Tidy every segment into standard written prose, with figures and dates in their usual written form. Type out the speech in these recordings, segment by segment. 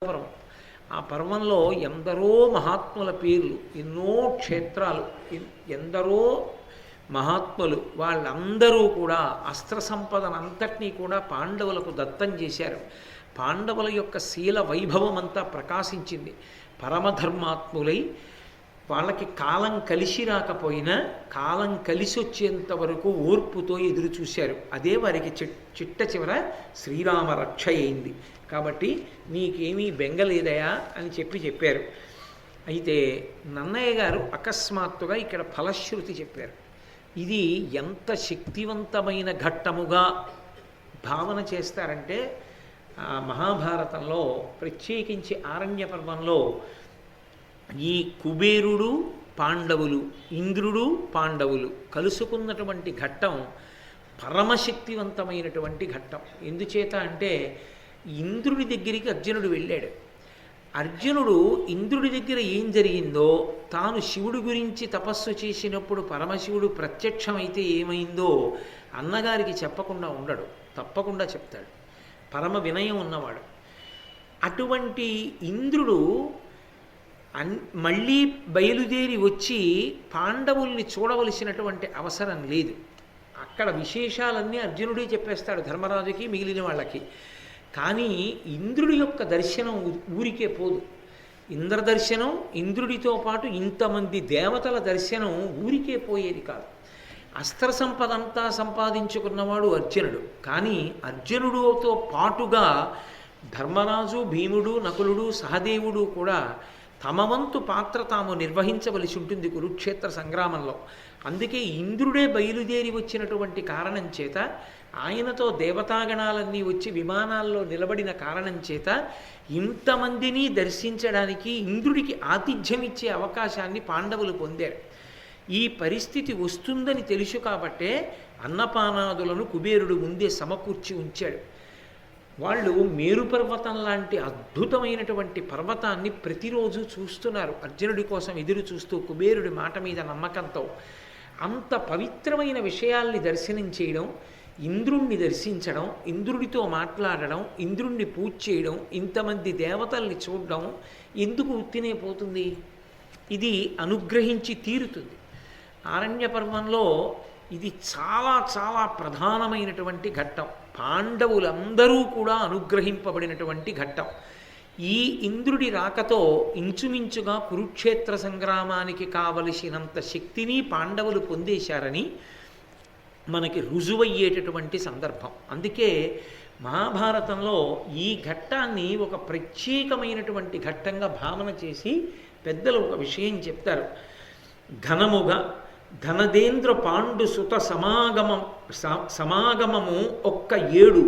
పర్వం. ఆ పర్వంలో ఎందరో మహాత్ముల పేర్లు, ఎన్నో క్షేత్రాలు, ఎందరో మహాత్ములు, వాళ్ళందరూ కూడా అస్త్ర సంపదనంతటినీ కూడా పాండవులకు దత్తం చేశారు. పాండవుల యొక్క శీల వైభవం అంతా ప్రకాశించింది. పరమధర్మాత్ములై వాళ్ళకి కాలం కలిసి రాకపోయినా కాలం కలిసి వచ్చేంత వరకు ఓర్పుతో ఎదురు చూశారు. అదే వారికి చిట్ట చివర శ్రీరామ రక్ష అయింది. కాబట్టి నీకేమీ బెంగలేదయా అని చెప్పారు. అయితే నన్నయ్య గారు అకస్మాత్తుగా ఇక్కడ ఫలశ్రుతి చెప్పారు. ఇది ఎంత శక్తివంతమైన ఘట్టముగా భావన చేస్తారంటే, మహాభారతంలో ప్రత్యేకించి ఆరణ్య పర్వంలో ఈ కుబేరుడు పాండవులు, ఇంద్రుడు పాండవులు కలుసుకున్నటువంటి ఘట్టం పరమశక్తివంతమైనటువంటి ఘట్టం. ఎందుచేత అంటే ఇంద్రుడి దగ్గరికి అర్జునుడు వెళ్ళాడు. అర్జునుడు ఇంద్రుడి దగ్గర ఏం జరిగిందో, తాను శివుడి గురించి తపస్సు చేసినప్పుడు పరమశివుడు ప్రత్యక్షమైతే ఏమైందో అన్నగారికి చెప్పకుండా ఉండడు, తప్పకుండా చెప్తాడు. పరమ వినయం ఉన్నవాడు. అటువంటి ఇంద్రుడు మళ్ళీ బయలుదేరి వచ్చి పాండవుల్ని చూడవలసినటువంటి అవసరం లేదు. అక్కడ విశేషాలన్నీ అర్జునుడే చెప్పేస్తాడు ధర్మరాజుకి, మిగిలిన వాళ్ళకి. కానీ ఇంద్రుడి యొక్క దర్శనం ఊరికే పోదు. ఇంద్రదర్శనం, ఇంద్రుడితో పాటు ఇంతమంది దేవతల దర్శనం ఊరికే పోయేది కాదు. అస్త్ర సంపదంతా సంపాదించుకున్నవాడు అర్జునుడు. కానీ అర్జునుడితో పాటుగా ధర్మరాజు, భీముడు, నకులుడు, సహదేవుడు కూడా తమ వంతు పాత్ర తాము నిర్వహించవలసి ఉంటుంది కురుక్షేత్ర సంగ్రామంలో. అందుకే ఇంద్రుడే బయలుదేరి వచ్చినటువంటి కారణం చేత, ఆయనతో దేవతాగణాలన్నీ వచ్చి విమానాల్లో నిలబడిన కారణం చేత ఇంతమందిని దర్శించడానికి ఇంద్రుడికి ఆతిథ్యం ఇచ్చే అవకాశాన్ని పాండవులు పొందారు. ఈ పరిస్థితి వస్తుందని తెలుసు కాబట్టే అన్నపానాదులను కుబేరుడు ముందే సమకూర్చి ఉంచాడు. వాళ్ళు మేరుపర్వతం లాంటి అద్భుతమైనటువంటి పర్వతాన్ని ప్రతిరోజు చూస్తున్నారు, అర్జునుడి కోసం ఎదురు చూస్తూ, కుబేరుడి మాట మీద నమ్మకంతో. అంత పవిత్రమైన విషయాల్ని దర్శనం చేయడం, ఇంద్రుణ్ణి దర్శించడం, ఇంద్రుడితో మాట్లాడడం, ఇంద్రుణ్ణి పూజ చేయడం, ఇంతమంది దేవతల్ని చూడడం ఎందుకు ఉత్తినే పోతుంది? ఇది అనుగ్రహించి తీరుతుంది. ఆరణ్య పర్వంలో ఇది చాలా చాలా ప్రధానమైనటువంటి ఘట్టం. పాండవులందరూ కూడా అనుగ్రహింపబడినటువంటి ఘట్టం. ఈ ఇంద్రుడి రాకతో ఇంచుమించుగా కురుక్షేత్ర సంగ్రామానికి కావలసినంత శక్తిని పాండవులు పొందేశారని మనకి రుజువయ్యేటటువంటి సందర్భం. అందుకే మహాభారతంలో ఈ ఘట్టాన్ని ఒక ప్రత్యేకమైనటువంటి ఘట్టంగా భావన చేసి పెద్దలు ఒక విషయం చెప్తారు. ఘనముగా ధనదేంద్ర పాండు సుత సమాగమము ఒక్క 7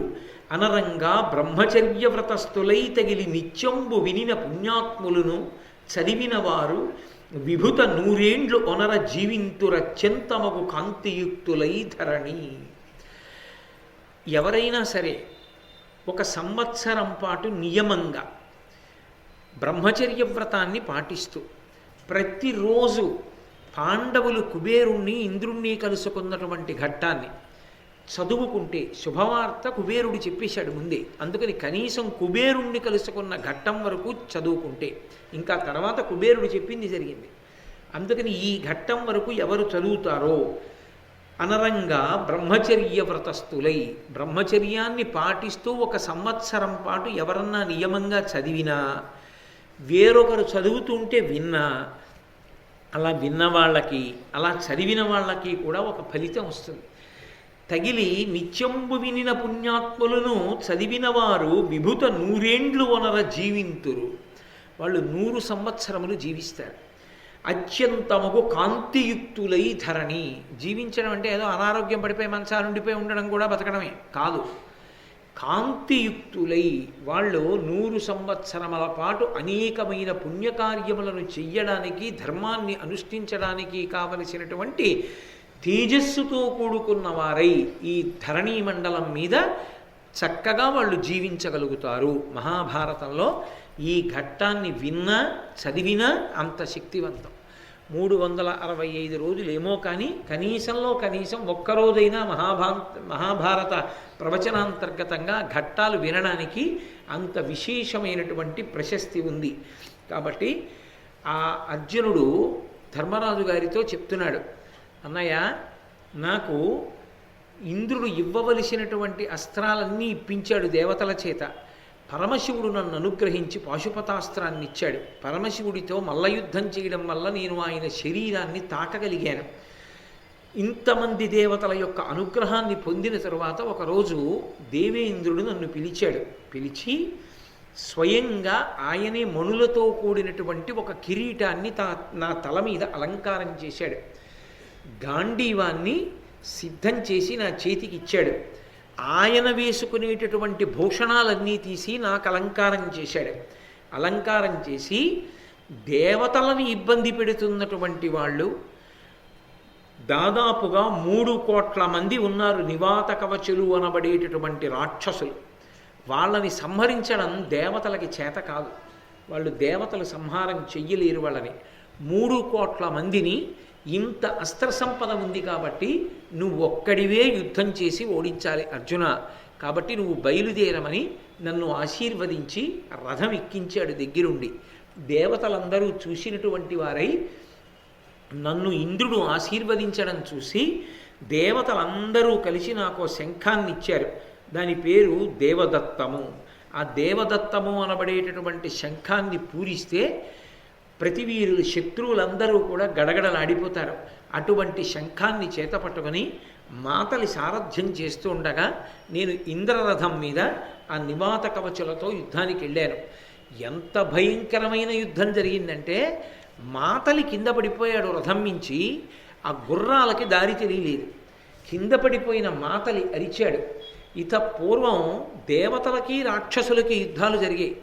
అనరంగా బ్రహ్మచర్య వ్రతస్థులై తగిలి నిత్యంబు వినిన పుణ్యాత్ములను చదివిన వారు విభుత 100 ఒనర జీవింతురత్యంతమగు కాంతియుక్తులై ధరణి. ఎవరైనా సరే 1 సంవత్సరం పాటు నియమంగా బ్రహ్మచర్య వ్రతాన్ని పాటిస్తూ ప్రతిరోజు పాండవులు కుబేరుణ్ణి, ఇంద్రుణ్ణి కలుసుకున్నటువంటి ఘట్టాన్ని చదువుకుంటే, శుభవార్త కుబేరుడు చెప్పేశాడు ముందే, అందుకని కనీసం కుబేరుణ్ణి కలుసుకున్న ఘట్టం వరకు చదువుకుంటే, ఇంకా తర్వాత కుబేరుడు చెప్పింది జరిగింది. అందుకని ఈ ఘట్టం వరకు ఎవరు చదువుతారో అనరంగా బ్రహ్మచర్య వ్రతస్థులై, బ్రహ్మచర్యాన్ని పాటిస్తూ 1 సంవత్సరం పాటు ఎవరన్నా నియమంగా చదివినా, వేరొకరు చదువుతుంటే విన్నా, అలా విన్న వాళ్ళకి, అలా చదివిన వాళ్ళకి కూడా ఒక ఫలితం వస్తుంది. తగిలి నిత్యంబు వినిన పుణ్యాత్ములను చదివిన వారు విభుత 100 ఒనర జీవింతురు. వాళ్ళు 100 సంవత్సరములు జీవిస్తారు. అత్యంతమగు కాంతియుక్తులై ధరణి. జీవించడం అంటే ఏదో అనారోగ్యం పడిపోయి మంచాలుండిపోయి ఉండడం కూడా బతకడమే కాదు. కాంతియుక్తులై వాళ్ళు 100 సంవత్సరముల పాటు అనేకమైన పుణ్యకార్యములను చెయ్యడానికి, ధర్మాన్ని అనుష్ఠించడానికి కావలసినటువంటి తేజస్సుతో కూడుకున్న వారై ఈ ధరణీ మండలం మీద చక్కగా వాళ్ళు జీవించగలుగుతారు. మహాభారతంలో ఈ ఘట్టాన్ని విన్నా, చదివినా అంత శక్తివంతం. 365 రోజులు ఏమో కానీ కనీసంలో కనీసం ఒక్కరోజైనా మహాభారత ప్రవచనాంతర్గతంగా ఘట్టాలు వినడానికి అంత విశేషమైనటువంటి ప్రశస్తి ఉంది. కాబట్టి ఆ అర్జునుడు ధర్మరాజు గారితో చెప్తున్నాడు, అన్నయ్య నాకు ఇంద్రుడు ఇవ్వవలసినటువంటి అస్త్రాలన్నీ ఇప్పించాడు దేవతల చేత. పరమశివుడు నన్ను అనుగ్రహించి పాశుపతాస్త్రాన్ని ఇచ్చాడు. పరమశివుడితో మల్లయుద్ధం చేయడం వల్ల నేను ఆయన శరీరాన్ని తాకగలిగాను. ఇంతమంది దేవతల యొక్క అనుగ్రహాన్ని పొందిన తరువాత ఒకరోజు దేవేంద్రుడు నన్ను పిలిచాడు. పిలిచి స్వయంగా ఆయనే మణులతో కూడినటువంటి ఒక కిరీటాన్ని నా తల మీద అలంకారం చేశాడు. గాంధీవాన్ని సిద్ధం చేసి నా చేతికి ఇచ్చాడు. ఆయన వేసుకునేటటువంటి భూషణాలన్నీ తీసి నాకు అలంకారం చేశాడు. అలంకారం చేసి దేవతలను ఇబ్బంది పెడుతున్నటువంటి వాళ్ళు దాదాపుగా 3 కోట్ల మంది ఉన్నారు. నివాత కవచులు అనబడేటటువంటి రాక్షసులు. వాళ్ళని సంహరించడం దేవతలకి చేత కాదు. వాళ్ళు దేవతలు సంహారం చెయ్యలేరు వాళ్ళని. 3 కోట్ల మందిని ఇంత అస్త్ర సంపద ఉంది కాబట్టి నువ్వు ఒక్కడివే యుద్ధం చేసి ఓడించాలి అర్జున. కాబట్టి నువ్వు బయలుదేరమని నన్ను ఆశీర్వదించి రథం ఎక్కించాడు దగ్గరుండి. దేవతలందరూ చూసినటువంటి వారై నన్ను ఇంద్రుడు ఆశీర్వదించడం చూసి దేవతలందరూ కలిసి నాకు శంఖాన్ని ఇచ్చారు. దాని పేరు దేవదత్తము. ఆ దేవదత్తము అనబడేటటువంటి శంఖాన్ని పూరిస్తే ప్రతివీరులు శత్రువులందరూ కూడా గడగడలాడిపోతారు. అటువంటి శంఖాన్ని చేత పట్టుకొని మాతలి సారథ్యం చేస్తూ ఉండగా నేను ఇంద్రరథం మీద ఆ నివాత కవచులతో యుద్ధానికి వెళ్ళాను. ఎంత భయంకరమైన యుద్ధం జరిగిందంటే మాతలి కింద పడిపోయాడు రథం మించి. ఆ గుర్రాలకి దారి తెలియలేదు. కింద పడిపోయిన మాతలి అరిచాడు. ఇత పూర్వం దేవతలకి రాక్షసులకి యుద్ధాలు జరిగాయి.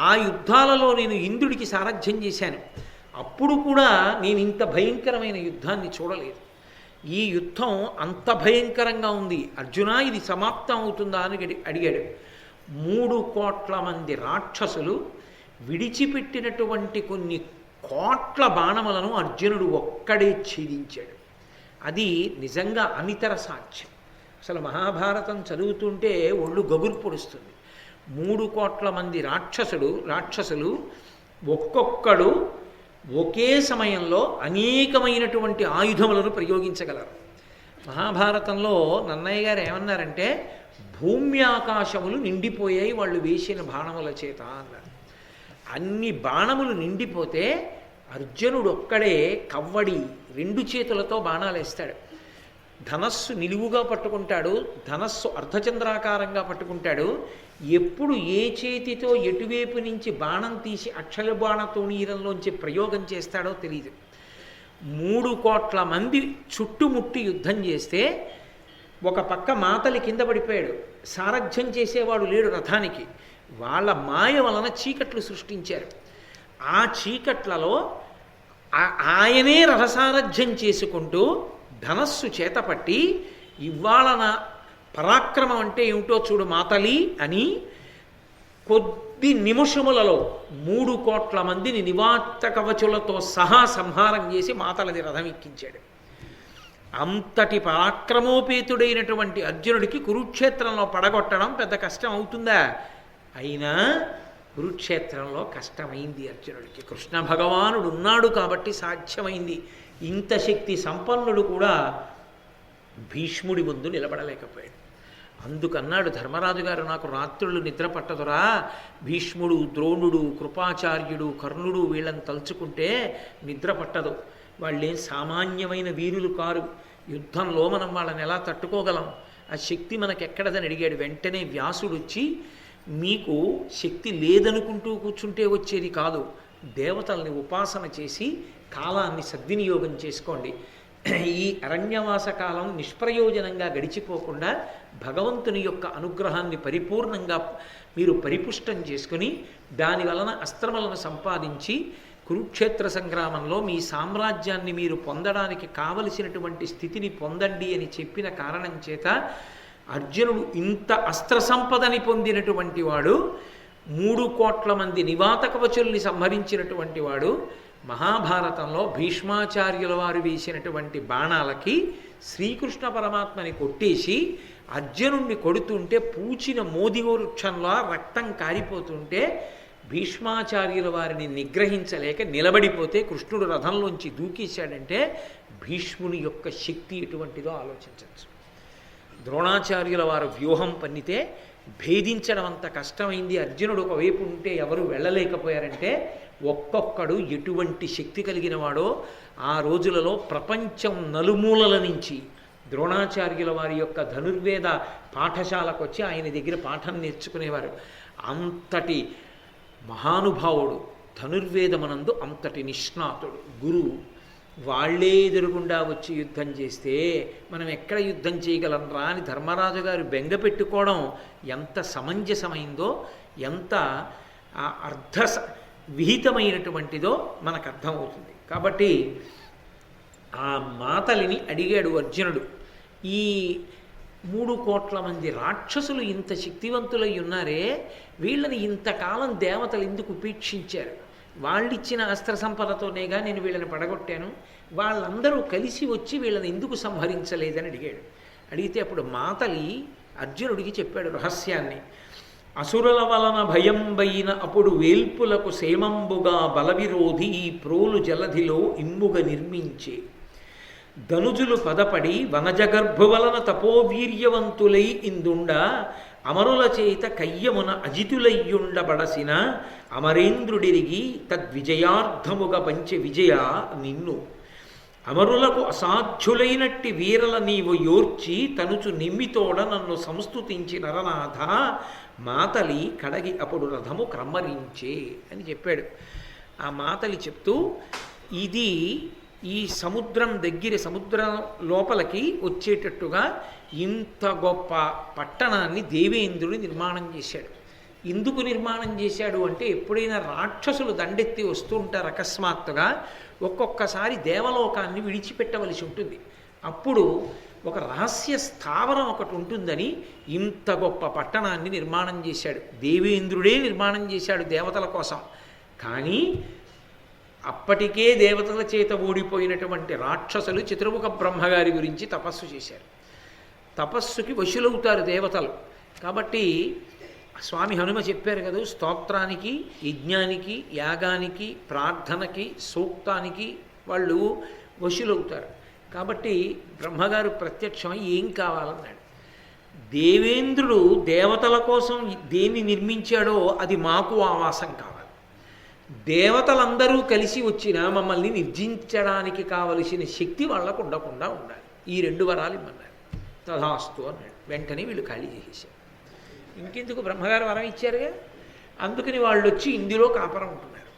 ఆ యుద్ధాలలో నేను ఇంద్రుడికి సారథ్యం చేశాను. అప్పుడు కూడా నేను ఇంత భయంకరమైన యుద్ధాన్ని చూడలేదు. ఈ యుద్ధం అంత భయంకరంగా ఉంది. అర్జున ఇది సమాప్తం అవుతుందా అని అడిగాడు. 3 కోట్ల మంది రాక్షసులు విడిచిపెట్టినటువంటి కొన్ని కోట్ల బాణములను అర్జునుడు ఒక్కడే ఛేదించాడు. అది నిజంగా అనితర సాధ్యం. అసలు మహాభారతం చదువుతుంటే ఒళ్ళు గగురు పొడుస్తుంది. 3 కోట్ల మంది రాక్షసులు ఒక్కొక్కడు ఒకే సమయంలో అనేకమైనటువంటి ఆయుధములను ప్రయోగించగలరు. మహాభారతంలో నన్నయ్య గారు ఏమన్నారంటే భూమి ఆకాశములు నిండిపోయాయి వాళ్ళు వేసిన బాణముల చేత అన్నారు. అన్ని బాణములు నిండిపోతే అర్జునుడు ఒక్కడే కవ్వడి 2 చేతులతో బాణాలు వేస్తాడు. ధనస్సు నిలువుగా పట్టుకుంటాడు, ధనస్సు అర్ధచంద్రాకారంగా పట్టుకుంటాడు. ఎప్పుడు ఏ చేతితో ఎటువైపు నుంచి బాణం తీసి అక్షల బాణతోణీరంలోంచి ప్రయోగం చేస్తాడో తెలియదు. 3 కోట్ల మంది చుట్టుముట్టి యుద్ధం చేస్తే ఒక పక్క మాతలి కింద పడిపోయాడు. సారథ్యం చేసేవాడు లేడు రథానికి. వాళ్ళ మాయ వలన చీకట్లు సృష్టించారు. ఆ చీకట్లలో ఆయనే రథసారథ్యం చేసుకుంటూ ధనస్సు చేతపట్టి ఇవాళ నా పరాక్రమం అంటే ఏమిటో చూడు మాతలి అని కొద్ది నిమిషములలో 3 కోట్ల మందిని నివాత కవచులతో సహా సంహారం చేసి మాతలని రథం ఎక్కించాడు. అంతటి పరాక్రమోపేతుడైనటువంటి అర్జునుడికి కురుక్షేత్రంలో పడగొట్టడం పెద్ద కష్టం అవుతుందా? అయినా కురుక్షేత్రంలో కష్టమైంది అర్జునుడికి. కృష్ణ భగవానుడు ఉన్నాడు కాబట్టి సాధ్యమైంది. ఇంత శక్తి సంపన్నుడు కూడా భీష్ముడి ముందు నిలబడలేకపోయాడు. అందుకన్నాడు ధర్మరాజు గారు, నాకు రాత్రులు నిద్ర పట్టదురా, భీష్ముడు, ద్రోణుడు, కృపాచార్యుడు, కర్ణుడు వీళ్ళని తలుచుకుంటే నిద్ర పట్టదు. వాళ్ళేం సామాన్యమైన వీరులు కారు. యుద్ధంలో మనం వాళ్ళని ఎలా తట్టుకోగలం? ఆ శక్తి మనకెక్కడదని అడిగాడు. వెంటనే వ్యాసుడు వచ్చి, మీకు శక్తి లేదనుకుంటూ కూర్చుంటే వచ్చేది కాదు, దేవతల్ని ఉపాసన చేసి కాలాన్ని సద్వినియోగం చేసుకోండి. ఈ అరణ్యవాస కాలం నిష్ప్రయోజనంగా గడిచిపోకుండా భగవంతుని యొక్క అనుగ్రహాన్ని పరిపూర్ణంగా మీరు పరిపుష్టం చేసుకుని దాని వలన అస్త్రములను సంపాదించి కురుక్షేత్ర సంగ్రామంలో మీ సామ్రాజ్యాన్ని మీరు పొందడానికి కావలసినటువంటి స్థితిని పొందండి అని చెప్పిన కారణం చేత అర్జునుడు ఇంత అస్త్ర సంపదని పొందినటువంటి వాడు, 3 కోట్ల మంది నివాత కవచుల్ని సంహరించినటువంటి వాడు, మహాభారతంలో భీష్మాచార్యుల వారు వేసినటువంటి బాణాలకి శ్రీకృష్ణ పరమాత్మని కొట్టేసి అర్జునుణ్ణి కొడుతుంటే పూచిన మోదివృక్షంలో రక్తం కారిపోతుంటే భీష్మాచార్యుల వారిని నిగ్రహించలేక నిలబడిపోతే కృష్ణుడు రథంలోంచి దూకేశాడంటే భీష్ముని యొక్క శక్తి ఎటువంటిదో ఆలోచించవచ్చు. ద్రోణాచార్యుల వారు వ్యూహం పన్నితే భేదించడం అంత కష్టమైంది. అర్జునుడు ఒకవైపు ఉంటే ఎవరు వెళ్ళలేకపోయారంటే ఒక్కొక్కడు ఎటువంటి శక్తి కలిగిన వాడో ఆ రోజులలో ప్రపంచం నలుమూలల నుంచి ద్రోణాచార్యుల వారి యొక్క ధనుర్వేద పాఠశాలకు వచ్చి ఆయన దగ్గర పాఠం నేర్చుకునేవారు. అంతటి మహానుభావుడు, ధనుర్వేదమనందు అంతటి నిష్ణాతుడు, గురువు. వాళ్లే ఎదురుగుండా వచ్చి యుద్ధం చేస్తే మనం ఎక్కడ యుద్ధం చేయగలరా అని ధర్మరాజు గారు బెంగ పెట్టుకోవడం ఎంత సమంజసమైందో, ఎంత అర్థ విహితమైనటువంటిదో మనకు అర్థమవుతుంది. కాబట్టి ఆ మాతలిని అడిగాడు అర్జునుడు. ఈ 3 కోట్ల మంది రాక్షసులు ఇంత శక్తివంతులై ఉన్నారే, వీళ్ళని ఇంతకాలం దేవతలు ఎందుకు ఉపేక్షించారు? వాళ్ళిచ్చిన అస్త్ర సంపదతోనేగా నేను వీళ్ళని పడగొట్టాను, వాళ్ళందరూ కలిసి వచ్చి వీళ్ళని ఎందుకు సంహరించలేదని అడిగాడు. అడిగితే అప్పుడు మాతలి అర్జునుడికి చెప్పాడు రహస్యాన్ని. అసురుల వలన భయం బైన అప్పుడు వేల్పులకు సేమంబుగా బలవిరోధి ఈ ప్రోలు జలధిలో ఇమ్ముగా నిర్మించే ధనుజులు పదపడి వనజగర్భు వలన తపోవీర్యవంతులై ఇందుండ అమరుల చేత కయ్యమున అజితులయ్యుండబడసిన అమరేంద్రుడిరిగి తద్విజయార్థముగా పంచె విజయ నిన్ను అమరులకు అసాధ్యులైనట్టి వీరల నీవు యోర్చి తనుచు నిమ్మితోడ నన్ను సంస్తుతించి నరనాథ మాతలి కడగి అప్పుడు రథము క్రమ్మరించే అని చెప్పాడు. ఆ మాతలి చెప్తూ ఇది ఈ సముద్రం దగ్గర, సముద్రం లోపలికి వచ్చేటట్టుగా ఇంత గొప్ప పట్టణాన్ని దేవేంద్రుడు నిర్మాణం చేశాడు. ఎందుకు నిర్మాణం చేశాడు అంటే ఎప్పుడైనా రాక్షసులు దండెత్తి వస్తూ ఉంటారు అకస్మాత్తుగా, ఒక్కొక్కసారి దేవలోకాన్ని విడిచిపెట్టవలసి ఉంటుంది. అప్పుడు ఒక రహస్య స్థావరం ఒకటి ఉంటుందని ఇంత గొప్ప పట్టణాన్ని నిర్మాణం చేశాడు. దేవేంద్రుడే నిర్మాణం చేశాడు దేవతల కోసం. కానీ అప్పటికే దేవతల చేత ఓడిపోయినటువంటి రాక్షసులు చతుర్ముఖ బ్రహ్మగారి గురించి తపస్సు చేశారు. తపస్సుకి వశులవుతారు దేవతలు. కాబట్టి స్వామి హనుమ చెప్పారు కదా, స్తోత్రానికి, యజ్ఞానికి, యాగానికి, ప్రార్థనకి, సూక్తానికి వాళ్ళు వశులవుతారు. కాబట్టి బ్రహ్మగారు ప్రత్యక్షమై ఏం కావాలన్నాడు. దేవేంద్రుడు దేవతల కోసం దేన్ని నిర్మించాడో అది మాకు ఆవాసం కావాలి. దేవతలందరూ కలిసి వచ్చినా మమ్మల్ని నిర్జించడానికి కావలసిన శక్తి వాళ్ళకు ఉండకుండా ఉండాలి. ఈ 2 వరాలు ఇమ్మన్నారు. తథాస్తు అన్నాడు. వెంటనే వీళ్ళు ఖాళీ చేసేసారు. ఇంకెందుకు, బ్రహ్మగారు వరం ఇచ్చారుగా. అందుకని వాళ్ళు వచ్చి ఇందులో కాపరం ఉంటున్నారు.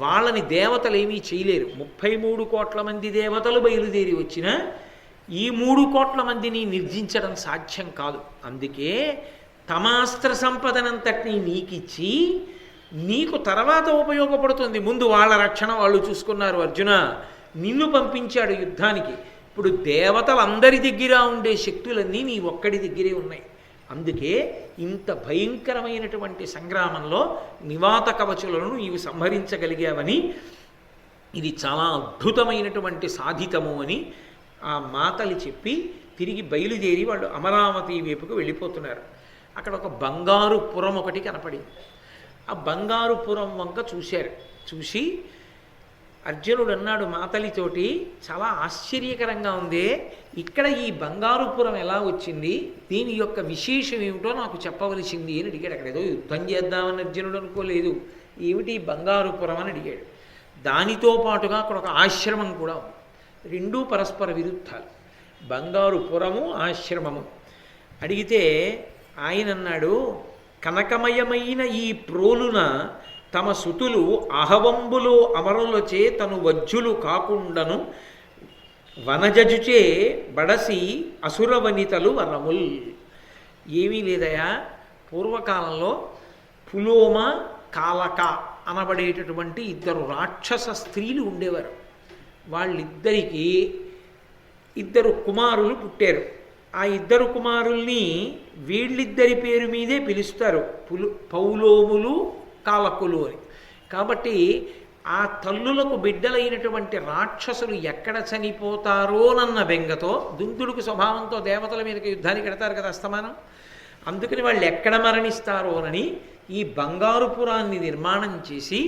వాళ్ళని దేవతలు ఏమీ చేయలేరు. 33 కోట్ల మంది దేవతలు బయలుదేరి వచ్చినా ఈ 3 కోట్ల మందిని నిర్జించడం సాధ్యం కాదు. అందుకే తమాస్త్ర సంపదనంతటినీ నీకిచ్చి నీకు తర్వాత ఉపయోగపడుతుంది. ముందు వాళ్ళ రక్షణ వాళ్ళు చూసుకున్నారు. అర్జున, నిన్ను పంపించాడు యుద్ధానికి. ఇప్పుడు దేవతలందరి దగ్గర ఉండే శక్తులన్నీ నీ ఒక్కడి దగ్గరే ఉన్నాయి. అందుకే ఇంత భయంకరమైనటువంటి సంగ్రామంలో నివాత కవచులను నీవు సంహరించగలిగావని, ఇది చాలా అద్భుతమైనటువంటి సాధితము అని ఆ మాతలు చెప్పి తిరిగి బయలుదేరి వాళ్ళు అమరావతి వైపుకు వెళ్ళిపోతున్నారు. అక్కడ ఒక బంగారు పురం ఒకటి కనపడింది. ఆ బంగారు పురం వంక చూశారు. చూసి అర్జునుడు అన్నాడు మాతలితోటి, చాలా ఆశ్చర్యకరంగా ఉంది, ఇక్కడ ఈ బంగారుపురం ఎలా వచ్చింది, దీని యొక్క విశేషం ఏమిటో నాకు చెప్పవలసింది అని అడిగాడు. అక్కడ ఏదో యుద్ధం చేద్దామని అర్జునుడు అనుకోలేదు. ఏమిటి బంగారుపురం అని అడిగాడు. దానితో పాటుగా అక్కడ ఒక ఆశ్రమం కూడా ఉంది. 2 పరస్పర విరుద్ధాలు, బంగారుపురము ఆశ్రమము. అడిగితే ఆయన అన్నాడు, కనకమయమైన ఈ ప్రోలున తమ సుతులు అహవంబులో అమరులచే తను వజ్జులు కాకుండను వనజజుచే బడసి అసురవనితలు వరముల్. ఏమీ లేదయా, పూర్వకాలంలో పులోమ, కాలక అనబడేటటువంటి 2 రాక్షస స్త్రీలు ఉండేవారు. వాళ్ళిద్దరికీ 2 కుమారులు పుట్టారు. ఆ 2 కుమారుల్ని వీళ్ళిద్దరి పేరు మీదే పిలుస్తారు, పౌలోములు, కాలకులు అని. కాబట్టి ఆ తల్లులకు బిడ్డలైనటువంటి రాక్షసులు ఎక్కడ చనిపోతారోనన్న బెంగతో దుందుడుకు స్వభావంతో దేవతల మీదకి యుద్ధానికి ఎడతారు కదా అస్తమానం. అందుకని వాళ్ళు ఎక్కడ మరణిస్తారోనని ఈ బంగారుపురాన్ని నిర్మాణం చేసి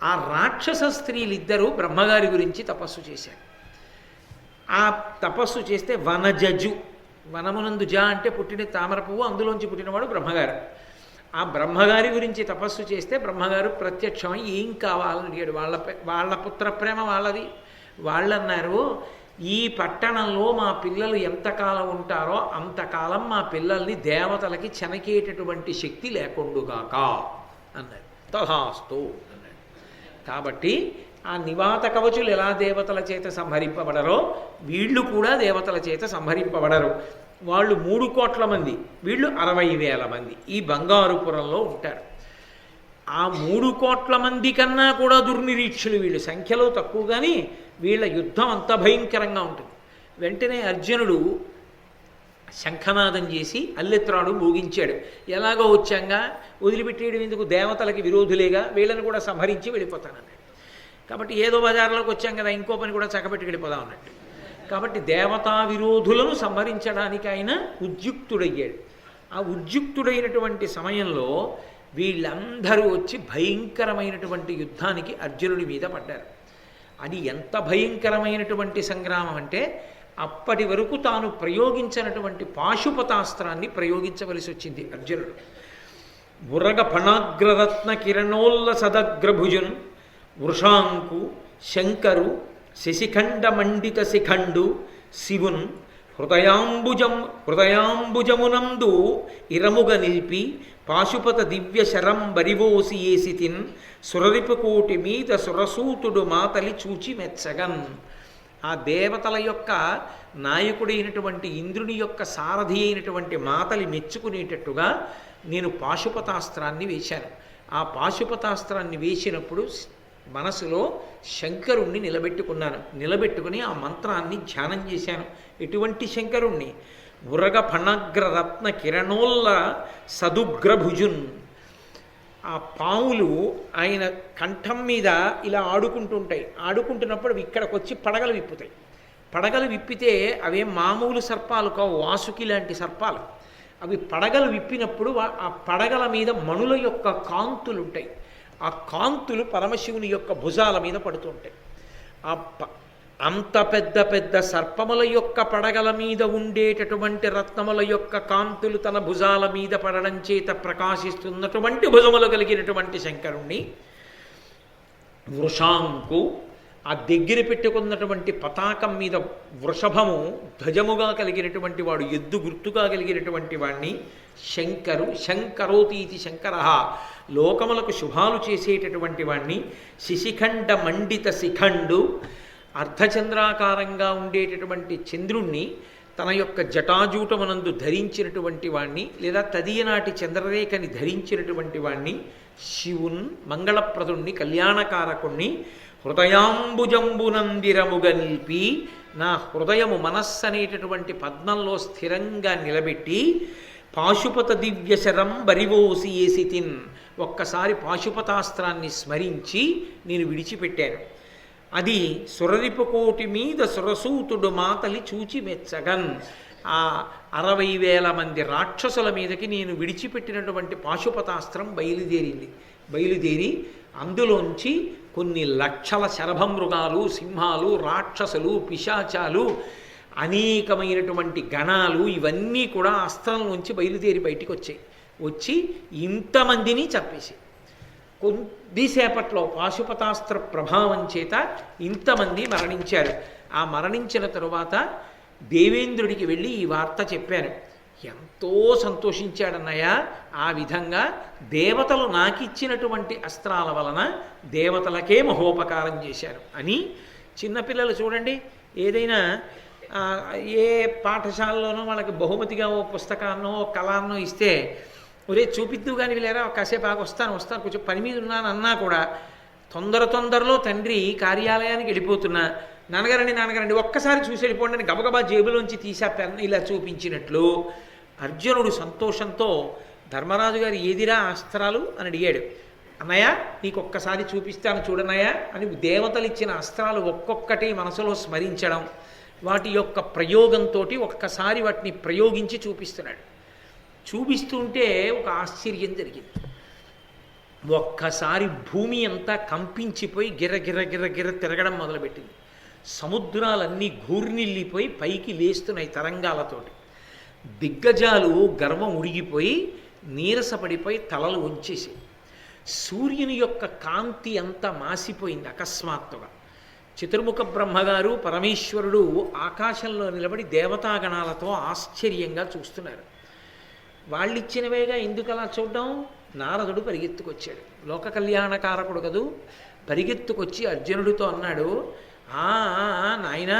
ఆ రాక్షస స్త్రీలిద్దరూ బ్రహ్మగారి గురించి తపస్సు చేశారు. ఆ తపస్సు చేస్తే వనజజు, వనమునందు జ అంటే పుట్టిన తామర పువ్వు, అందులోంచి పుట్టినవాడు బ్రహ్మగారు. ఆ బ్రహ్మగారి గురించి తపస్సు చేస్తే బ్రహ్మగారు ప్రత్యక్షమై ఏం కావాలని అడిగాడు. వాళ్ళ పుత్ర ప్రేమ వాళ్ళది. వాళ్ళన్నారు, ఈ పట్టణంలో మా పిల్లలు ఎంతకాలం ఉంటారో అంతకాలం మా పిల్లల్ని దేవతలకి చెనకేటటువంటి శక్తి లేకుండుగాక అన్నారు. తథాస్తు అన్నాడు. కాబట్టి ఆ నివాత కవచులు ఎలా దేవతల చేత సంహరింపబడరో వీళ్ళు కూడా దేవతల చేత సంహరింపబడరు. వాళ్ళు 3 కోట్ల మంది, వీళ్ళు 60,000 మంది ఈ బంగారుపురంలో ఉంటారు. ఆ 3 కోట్ల మంది కన్నా కూడా దుర్నిరీక్షులు వీళ్ళు. సంఖ్యలో తక్కువ కానీ వీళ్ళ యుద్ధం అంత భయంకరంగా ఉంటుంది. వెంటనే అర్జునుడు శంఖనాదం చేసి అల్లెత్రాడు మోగించాడు. ఎలాగో వచ్చాంగా వదిలిపెట్టేయడం ఎందుకు, దేవతలకి విరోధులేగా, వీళ్ళని కూడా సంహరించి వెళ్ళిపోతానన్నాడు. కాబట్టి ఏదో బజార్లోకి వచ్చాం కదా, ఇంకో పని కూడా చక్కబెట్టి వెళ్ళిపోదాం అన్నట్టు. కాబట్టి దేవతా విరోధులను సంహరించడానికి ఆయన ఉద్యుక్తుడయ్యాడు. ఆ ఉద్యుక్తుడైనటువంటి సమయంలో వీళ్ళందరూ వచ్చి భయంకరమైనటువంటి యుద్ధానికి అర్జునుడి మీద పడ్డారు. అది ఎంత భయంకరమైనటువంటి సంగ్రామం అంటే అప్పటి వరకు తాను ప్రయోగించినటువంటి పాశుపతాస్త్రాన్ని ప్రయోగించవలసి వచ్చింది అర్జునుడు. మురగ ఫణాగ్రరత్న కిరణోల్ల సదగ్రభుజున్ వృషాంకు శంకరు శశిఖండ మండిత శిఖండు శివున్ హృదయాంబుజమునందు ఇరముగ నిలిపి పాశుపత దివ్య శరం బరివోసి ఏసితిన్ సురరిపుకోటి మీద సురసూతుడు మాతలి చూచి మెచ్చగన్. ఆ దేవతల యొక్క నాయకుడైనటువంటి ఇంద్రుని యొక్క సారథి అయినటువంటి మాతలి మెచ్చుకునేటట్టుగా నేను పాశుపతాస్త్రాన్ని వేశాను. ఆ పాశుపతాస్త్రాన్ని వేసినప్పుడు మనసులో శంకరుణ్ణి నిలబెట్టుకుని ఆ మంత్రాన్ని ధ్యానం చేశాను. ఎటువంటి శంకరుణ్ణి? ఉరగ ఫణగ్రరత్న కిరణోల్ల సదుగ్రభుజున్. ఆ పాములు ఆయన కంఠం మీద ఇలా ఆడుకుంటుంటాయి. ఆడుకుంటున్నప్పుడు ఇక్కడికి వచ్చి పడగలు విప్పుతాయి. పడగలు విప్పితే అవేం మామూలు సర్పాలు కావు, వాసుకి లాంటి సర్పాలు. అవి పడగలు విప్పినప్పుడు ఆ పడగల మీద మణుల యొక్క కాంతులు ఉంటాయి. ఆ కాంతులు పరమశివుని యొక్క భుజాల మీద పడుతుంటాయి. అంత పెద్ద పెద్ద సర్పముల యొక్క పడగల మీద ఉండేటటువంటి రత్నముల యొక్క కాంతులు తన భుజాల మీద పడడం చేత ప్రకాశిస్తున్నటువంటి భుజములు కలిగినటువంటి శంకరుణ్ణి వృషాంకు, ఆ దగ్గర పెట్టుకున్నటువంటి పతాకం మీద వృషభము ధ్వజముగా కలిగినటువంటి వాడు, ఎద్దు గుర్తుగా కలిగినటువంటి వాణ్ణి శంకరోతీతి శంకర, లోకములకు శుభాలు చేసేటటువంటి వాణ్ణి శిశిఖండ మండిత శిఖండు, అర్ధచంద్రాకారంగా ఉండేటటువంటి చంద్రుణ్ణి తన యొక్క జటాజూటమునందు ధరించినటువంటి వాణ్ణి, లేదా తదియనాటి చంద్రరేఖని ధరించినటువంటి వాణ్ణి శివున్, మంగళప్రదుణ్ణి, కళ్యాణకారకుణ్ణి హృదయాంబుజంబునందిరముగ నిలిపి, నా హృదయము మనస్సు అనేటటువంటి పద్మంలో స్థిరంగా నిలబెట్టి పాశుపత దివ్యశరం బరివోసి ఏసితిన్, ఒక్కసారి పాశుపతాస్త్రాన్ని స్మరించి నేను విడిచిపెట్టాను. అది సురరిపుకోటి మీద సురసూతుడు మాతలి చూచి మెచ్చగన్. ఆ 60,000 మంది రాక్షసుల మీదకి నేను విడిచిపెట్టినటువంటి పాశుపతాస్త్రం బయలుదేరి అందులోంచి కొన్ని లక్షల శరభమృగాలు, సింహాలు, రాక్షసులు, పిశాచాలు, అనేకమైనటువంటి గణాలు ఇవన్నీ కూడా అస్త్రంలోంచి బయలుదేరి బయటికి వచ్చి ఇంతమందిని చంపేసి కొద్దిసేపట్లో పాశుపతాస్త్ర ప్రభావం చేత ఇంతమంది మరణించారు. ఆ మరణించిన తరువాత దేవేంద్రుడికి వెళ్ళి ఈ వార్త చెప్పాను. ఎంతో సంతోషించాడన్నయ్య. ఆ విధంగా దేవతలు నాకిచ్చినటువంటి అస్త్రాల వలన దేవతలకే మహోపకారం చేశారు అని. చిన్నపిల్లలు చూడండి, ఏదైనా ఏ పాఠశాలలోనో వాళ్ళకి బహుమతిగా ఓ పుస్తకాన్నో కళాన్నో ఇస్తే, ఒరే చూపిద్దు కానీ వీళ్ళేరా కాసేపు ఆగి వస్తాను కొంచెం పని మీద ఉన్నాను అన్నా కూడా తొందరలో తండ్రి కార్యాలయానికి వెళ్ళిపోతున్నా, నాన్నగారండి ఒక్కసారి చూసి వెళ్ళిపోండి అని గబగబా జేబులోంచి తీసా పెన్ ఇలా చూపించినట్లు అర్జునుడు సంతోషంతో ధర్మరాజు గారు ఏదిరా అస్త్రాలు అని అడిగాడు. అన్నయ్య నీకు ఒక్కసారి చూపిస్తాను చూడన్నయ్య అని దేవతలు ఇచ్చిన అస్త్రాలు ఒక్కొక్కటి మనసులో స్మరించడం, వాటి యొక్క ప్రయోగంతో ఒక్కసారి వాటిని ప్రయోగించి చూపిస్తున్నాడు. చూపిస్తుంటే ఒక ఆశ్చర్యం జరిగింది. ఒక్కసారి భూమి అంతా కంపించిపోయి గిర్ర గిర్ర గిర్ర గిర్ర తిరగడం మొదలుపెట్టింది. సముద్రాలన్నీ ఘూర్నిల్లిపోయి పైకి లేస్తున్నాయి తరంగాలతోటి. దిగ్గజాలు గర్వం ఉడిగిపోయి నీరసపడిపోయి తలలు వంచేసి, సూర్యుని యొక్క కాంతి అంతా మాసిపోయింది అకస్మాత్తుగా. చతుర్ముఖ బ్రహ్మగారు పరమేశ్వరుడు ఆకాశంలో నిలబడి దేవతాగణాలతో ఆశ్చర్యంగా చూస్తున్నారు. వాళ్ళిచ్చినవేగా ఎందుకు అలా చూడడం? నారదుడు పరిగెత్తుకొచ్చాడు, లోక కళ్యాణకారకుడు కదూ. పరిగెత్తుకొచ్చి అర్జునుడితో అన్నాడు, నాయనా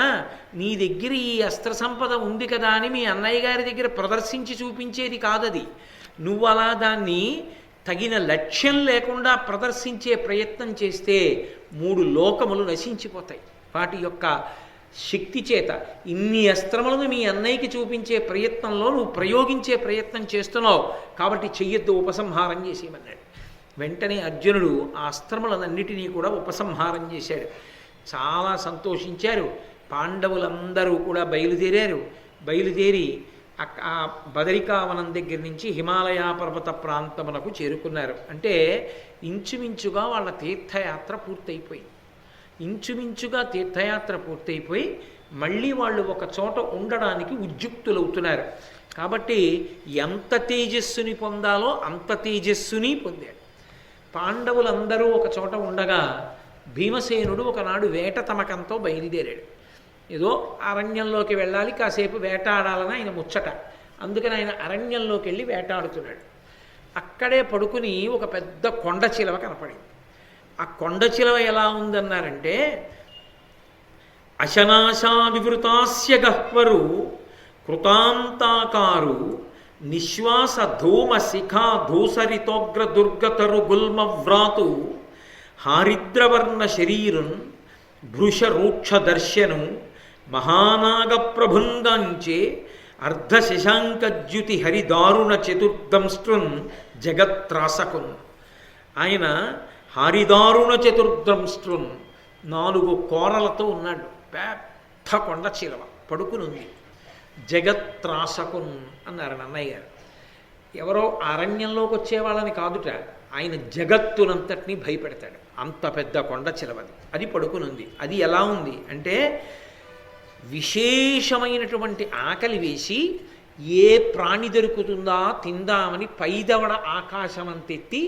నీ దగ్గర ఈ అస్త్ర సంపద ఉంది కదా అని మీ అన్నయ్య గారి దగ్గర ప్రదర్శించి చూపించేది కాదది. నువ్వు అలా దాన్ని తగిన లక్ష్యం లేకుండా ప్రదర్శించే ప్రయత్నం చేస్తే 3 లోకములు నశించిపోతాయి. వాటి యొక్క శక్తి చేత ఇన్ని అస్త్రములను మీ అన్నయ్యకి చూపించే ప్రయత్నంలో నువ్వు ప్రయోగించే ప్రయత్నం చేస్తున్నావు, కాబట్టి చెయ్యొద్దు, ఉపసంహారం చేసేయమన్నాడు. వెంటనే అర్జునుడు ఆ అస్త్రములన్నిటినీ కూడా ఉపసంహారం చేశాడు. చాలా సంతోషించారు. పాండవులందరూ కూడా బయలుదేరి ఆ బదరికావనం దగ్గర నుంచి హిమాలయ పర్వత ప్రాంతమునకు చేరుకున్నారు. అంటే ఇంచుమించుగా వాళ్ళ తీర్థయాత్ర పూర్తయిపోయింది. ఇంచుమించుగా తీర్థయాత్ర పూర్తయిపోయి మళ్ళీ వాళ్ళు ఒక చోట ఉండడానికి ఉద్యుక్తులవుతున్నారు. కాబట్టి ఎంత తేజస్సుని పొందాలో అంత తేజస్సుని పొందాడు. పాండవులందరూ ఒక చోట ఉండగా భీమసేనుడు ఒకనాడు వేట తమకంతో బయలుదేరాడు. ఏదో అరణ్యంలోకి వెళ్ళాలి, కాసేపు వేటాడాలని ఆయన ముచ్చట. అందుకని ఆయన అరణ్యంలోకి వెళ్ళి వేటాడుతున్నాడు. అక్కడే పడుకుని ఒక పెద్ద కొండ చిలవ కనపడింది. ఆ కొండ చిలవ ఎలా ఉందన్నారంటే, అశనాశా వివృతాస్య గహ్వరు కృతాంతాకారు నిశ్వాస ధూమ శిఖా ధూసరితోగ్ర దుర్గతరు గుల్మ వ్రాతు హారిద్రవర్ణ శరీరం భృషరూక్ష దర్శనం మహానాగ ప్రభుంగాంచే అర్ధశశాంకద్యుతి హరిదారుణ చతుర్దంస్ట్రున్ జగత్రాసకున్. ఆయన హరిదారుణ చతుర్దంస్ట్రున్ 4 కోరలతో ఉన్నాడు. పెద్ద కొండ చిలవ పడుకునుంది. జగత్రాసకున్ అన్నారు నన్నయ్య గారు. ఎవరో అరణ్యంలోకి వచ్చేవాళ్ళని కాదుట, ఆయన జగత్తునంతటినీ భయపెడతాడు. అంత పెద్ద కొండ చిలవది. అది పడుకునుంది. అది ఎలా ఉంది అంటే, విశేషమైనటువంటి ఆకలి వేసి ఏ ప్రాణి దొరుకుతుందా తిందామని పైదవడ ఆకాశమంతెత్తి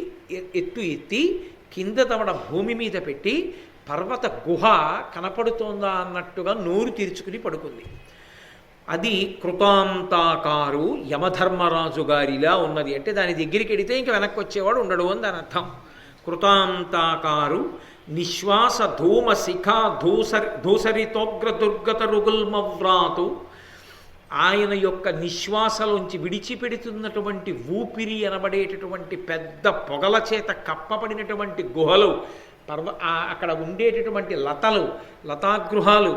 ఎత్తి కింద దవడ భూమి మీద పెట్టి పర్వత గుహ కనపడుతోందా అన్నట్టుగా నోరు తెరుచుకుని పడుకుంది. అది కృతాంతాకారు యమధర్మరాజు గారిలా ఉన్నది. అంటే దాని దగ్గరికి వెడితే ఇంక వెనక్కి వచ్చేవాడు ఉండడు అని దాని అర్థం. కృతాంతాకారు నిశ్వాస ధూమ శిఖా ధూసరితోగ్ర దుర్గత రుగుల్మవ్రాతు. ఆయన యొక్క నిశ్వాసలోంచి విడిచిపెడుతున్నటువంటి ఊపిరి అనబడేటటువంటి పెద్ద పొగల చేత కప్పబడినటువంటి గుహలు, అక్కడ ఉండేటటువంటి లతాగృహాలు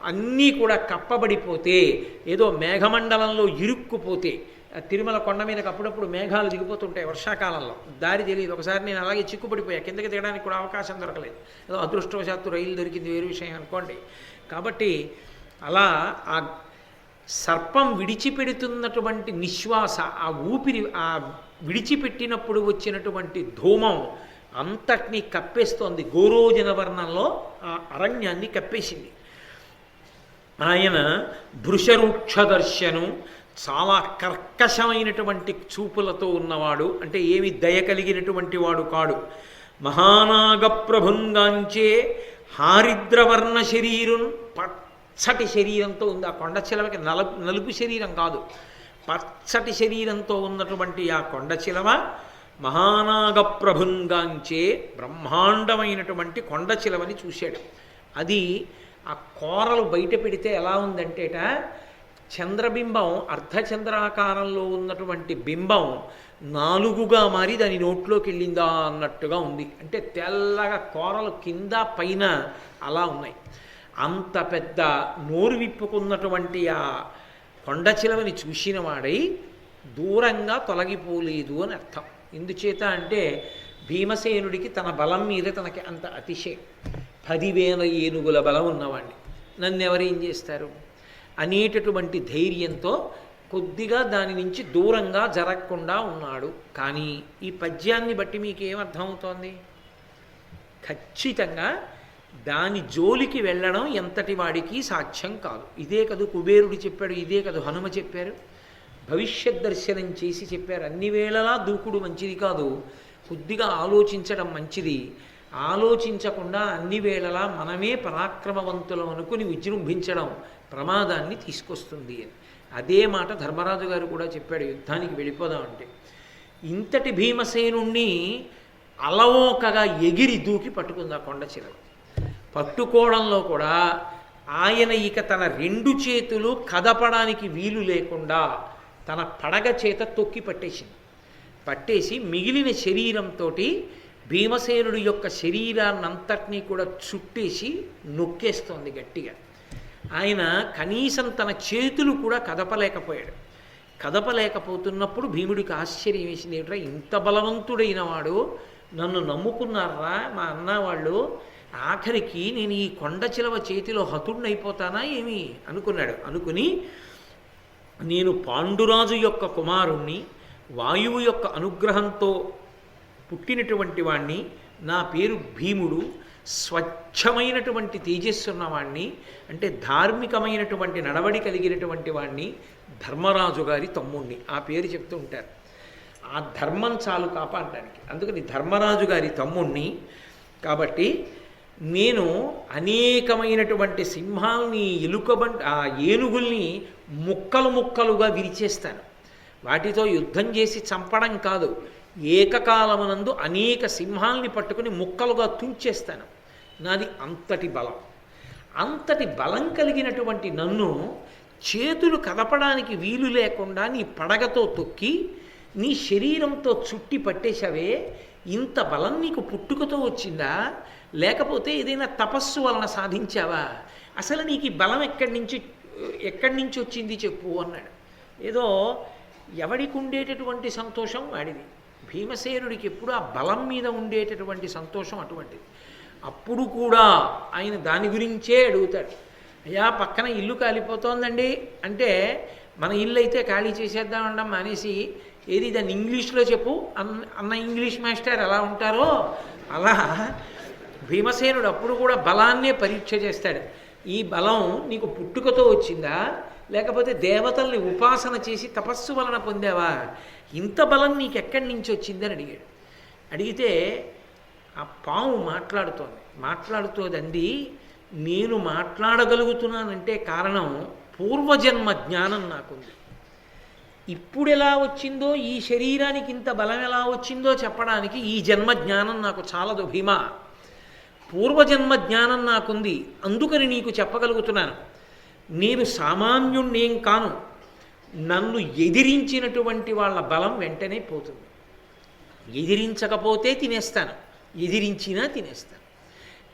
అన్నీ కూడా కప్పబడిపోతే, ఏదో మేఘమండలంలో ఇరుక్కుపోతే, తిరుమల కొండ మీదకి అప్పుడప్పుడు మేఘాలు దిగిపోతుంటాయి వర్షాకాలంలో, దారి తెలియదు. ఒకసారి నేను అలాగే చిక్కుపడిపోయా, కిందకి దిగడానికి కూడా అవకాశం దొరకలేదు. ఏదో అదృష్టవశాత్తు రైలు దొరికింది, వేరు విషయం అనుకోండి. కాబట్టి అలా ఆ సర్పం విడిచిపెడుతున్నటువంటి నిశ్వాస, ఆ ఊపిరి, ఆ విడిచిపెట్టినప్పుడు వచ్చినటువంటి ధూమం అంతటినీ కప్పేస్తోంది. గోరోజన వర్ణంలో ఆ అరణ్యాన్ని కప్పేసింది. ఆయన భృషరూక్ష దర్శనం, చాలా కర్కశమైనటువంటి చూపులతో ఉన్నవాడు, అంటే ఏమి దయ కలిగినటువంటి వాడు కాడు. మహానాగ ప్రభుంగాంచే హారిద్రవర్ణ శరీరం, పచ్చటి శరీరంతో ఉంది. ఆ కొండ చిలవకి నలుపు శరీరం కాదు, పచ్చటి శరీరంతో ఉన్నటువంటి ఆ కొండ చిలవ మహానాగ ప్రభుంగాంచే బ్రహ్మాండమైనటువంటి కొండ చిలవని చూశాడు. అది ఆ కోరలు బయట పెడితే ఎలా ఉందంటేట, చంద్రబింబం అర్ధచంద్రాకారంలో ఉన్నటువంటి బింబం 4గా మారి దాని నోట్లోకి వెళ్ళిందా అన్నట్టుగా ఉంది. అంటే తెల్లగా కోరలు కింద పైన అలా ఉన్నాయి. అంత పెద్ద నోరు విప్పుకున్నటువంటి ఆ కొండ చిలవని చూసిన వాడై దూరంగా తొలగిపోలేదు అని అర్థం. ఎందుచేత అంటే భీమసేనుడికి తన బలం మీద తనకి అంత అతిశయం. 10,000 ఏనుగుల బలం ఉన్నవాడిని నన్నెవరేం చేస్తారు అనేటటువంటి ధైర్యంతో కొద్దిగా దాని నుంచి దూరంగా జరగకుండా ఉన్నాడు. కానీ ఈ పద్యాన్ని బట్టి మీకు ఏమర్థమవుతోంది? ఖచ్చితంగా దాని జోలికి వెళ్ళడం ఎంతటి వాడికి సాధ్యం కాదు. ఇదే కదు కుబేరుడు చెప్పాడు, ఇదే కదు హనుమ చెప్పారు. భవిష్యత్ దర్శనం చేసి చెప్పారు. అన్ని వేళలా దూకుడు మంచిది కాదు, కొద్దిగా ఆలోచించడం మంచిది. ఆలోచించకుండా అన్ని వేళలా మనమే పరాక్రమవంతులం అనుకుని విజృంభించడం ప్రమాదాన్ని తీసుకొస్తుంది అని. అదే మాట ధర్మరాజు గారు కూడా చెప్పాడు యుద్ధానికి వెళ్ళిపోదామంటే. ఇంతటి భీమసేనుణ్ణి అలవోకగా ఎగిరి దూకి పట్టుకుంది ఆ కొండ చిలవ. పట్టుకోవడంలో కూడా ఆయన ఇక తన 2 చేతులు కదపడానికి వీలు లేకుండా తన పడగ చేత తొక్కి పట్టేసింది. పట్టేసి మిగిలిన శరీరంతో భీమసేనుడి యొక్క శరీరాన్నంతటినీ కూడా చుట్టేసి నొక్కేస్తోంది గట్టిగా. ఆయన కనీసం తన చేతులు కూడా కదపలేకపోయాడు. కదపలేకపోతున్నప్పుడు భీముడికి ఆశ్చర్యం వేసింది. ఏమిట్రా ఇంత బలవంతుడైన వాడు నన్ను నమ్ముకున్నారా మా అన్న వాళ్ళు, ఆఖరికి నేను ఈ కొండ చిలవ చేతిలో హతుడినైపోతానా ఏమి అనుకున్నాడు. అనుకుని నేను పాండురాజు యొక్క కుమారుణ్ణి, వాయువు యొక్క అనుగ్రహంతో పుట్టినటువంటి వాణ్ణి, నా పేరు భీముడు, స్వచ్ఛమైనటువంటి తేజస్సున్నవాణ్ణి, అంటే ధార్మికమైనటువంటి నడవడి కలిగినటువంటి వాణ్ణి, ధర్మరాజు గారి తమ్ముణ్ణి. ఆ పేరు చెప్తూ ఉంటారు. ఆ ధర్మం చాలు కాపాడడానికి. అందుకని ధర్మరాజు గారి తమ్ముణ్ణి. కాబట్టి నేను అనేకమైనటువంటి సింహాల్ని, ఆ ఏనుగుల్ని ముక్కలు ముక్కలుగా విరిచేస్తాను. వాటితో యుద్ధం చేసి చంపడం కాదు, ఏకకాలమునందు అనేక సింహాల్ని పట్టుకుని ముక్కలుగా తుంచేస్తాను. నాది అంతటి బలం. అంతటి బలం కలిగినటువంటి నన్ను చేతులు కదపడానికి వీలు లేకుండా నీ పడగతో తొక్కి నీ శరీరంతో చుట్టి పట్టేశావే. ఇంత బలం నీకు పుట్టుకతో వచ్చిందా, లేకపోతే ఏదైనా తపస్సు వలన సాధించావా? అసలు నీకు ఈ బలం ఎక్కడి నుంచి వచ్చింది చెప్పు అన్నాడు. ఏదో ఎవడికి ఉండేటటువంటి సంతోషం వాడిది. భీమసేనుడికి ఎప్పుడు ఆ బలం మీద ఉండేటటువంటి సంతోషం అటువంటిది. అప్పుడు కూడా ఆయన దాని గురించే అడుగుతాడు. అయ్యా పక్కన ఇల్లు కాలిపోతోందండి అంటే, మన ఇల్లు అయితే ఖాళీ చేసేద్దామనడం మానేసి ఏది దాన్ని ఇంగ్లీష్లో చెప్పు అన్న ఇంగ్లీష్ మాస్టర్ ఎలా ఉంటారో అలా భీమసేనుడు అప్పుడు కూడా బలాన్నే పరీక్ష చేస్తాడు. ఈ బలం నీకు పుట్టుకతో వచ్చిందా, లేకపోతే దేవతల్ని ఉపాసన చేసి తపస్సు వలన పొందావా? ఇంత బలం నీకు ఎక్కడి నుంచి వచ్చిందని అడిగాడు. అడిగితే ఆ పాము మాట్లాడుతోంది. నేను మాట్లాడగలుగుతున్నానంటే కారణం పూర్వజన్మ జ్ఞానం నాకుంది. ఇప్పుడు ఎలా వచ్చిందో, ఈ శరీరానికి ఇంత బలం ఎలా వచ్చిందో చెప్పడానికి ఈ జన్మ జ్ఞానం నాకు చాలదు భీమా. పూర్వజన్మ జ్ఞానం నాకుంది, అందుకని నీకు చెప్పగలుగుతున్నాను. నేను సామాన్యుణ్ణేం కాను. నన్ను ఎదిరించినటువంటి వాళ్ళ బలం వెంటనే పోతుంది. ఎదిరించకపోతే తినేస్తాను, ఎదిరించినా తినేస్తాను.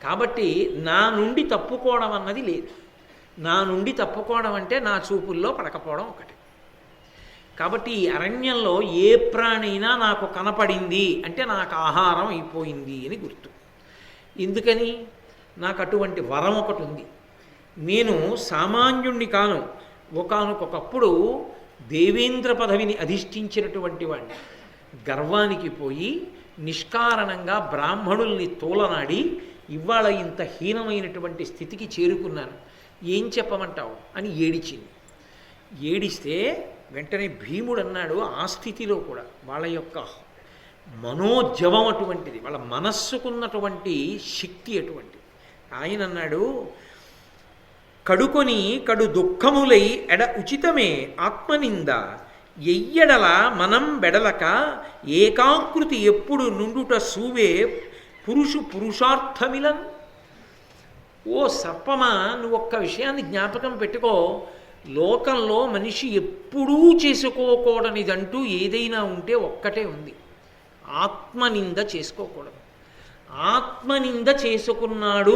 కాబట్టి నా నుండి తప్పుకోవడం అన్నది లేదు. నా నుండి తప్పుకోవడం అంటే నా చూపుల్లో పడకపోవడం ఒకటి. కాబట్టి ఈ అరణ్యంలో ఏ ప్రాణైనా నాకు కనపడింది అంటే నాకు ఆహారం అయిపోయింది అని గుర్తు. ఎందుకని? నాకు అటువంటి వరం ఒకటి ఉంది. నేను సామాన్యుణ్ణి కాను. ఒకానొకప్పుడు దేవేంద్ర పదవిని అధిష్ఠించినటువంటి వాడిని. గర్వానికి పోయి నిష్కారణంగా బ్రాహ్మణుల్ని తోలనాడి ఇవాళ ఇంత హీనమైనటువంటి స్థితికి చేరుకున్నాను, ఏం చెప్పమంటావు అని ఏడిచింది. ఏడిస్తే వెంటనే భీముడు అన్నాడు, ఆ స్థితిలో కూడా వాళ్ళ యొక్క మనోజవం అటువంటిది, వాళ్ళ మనస్సుకున్నటువంటి శక్తి అటువంటిది. ఆయన అన్నాడు, కడుకొని కడు దుఃఖములై ఎడ ఉచితమే ఆత్మనింద ఎయ్యడల మనం బెడలక ఏకాకృతి ఎప్పుడు నుండుట సూవే పురుషార్థమిలన్. ఓ సర్పమా, నువ్వు ఒక్క విషయాన్ని జ్ఞాపకం పెట్టుకో. లోకంలో మనిషి ఎప్పుడూ చేసుకోకూడనిదంటూ ఏదైనా ఉంటే ఒక్కటే ఉంది, ఆత్మనింద చేసుకోకూడదు. ఆత్మనింద చేసుకున్నాడు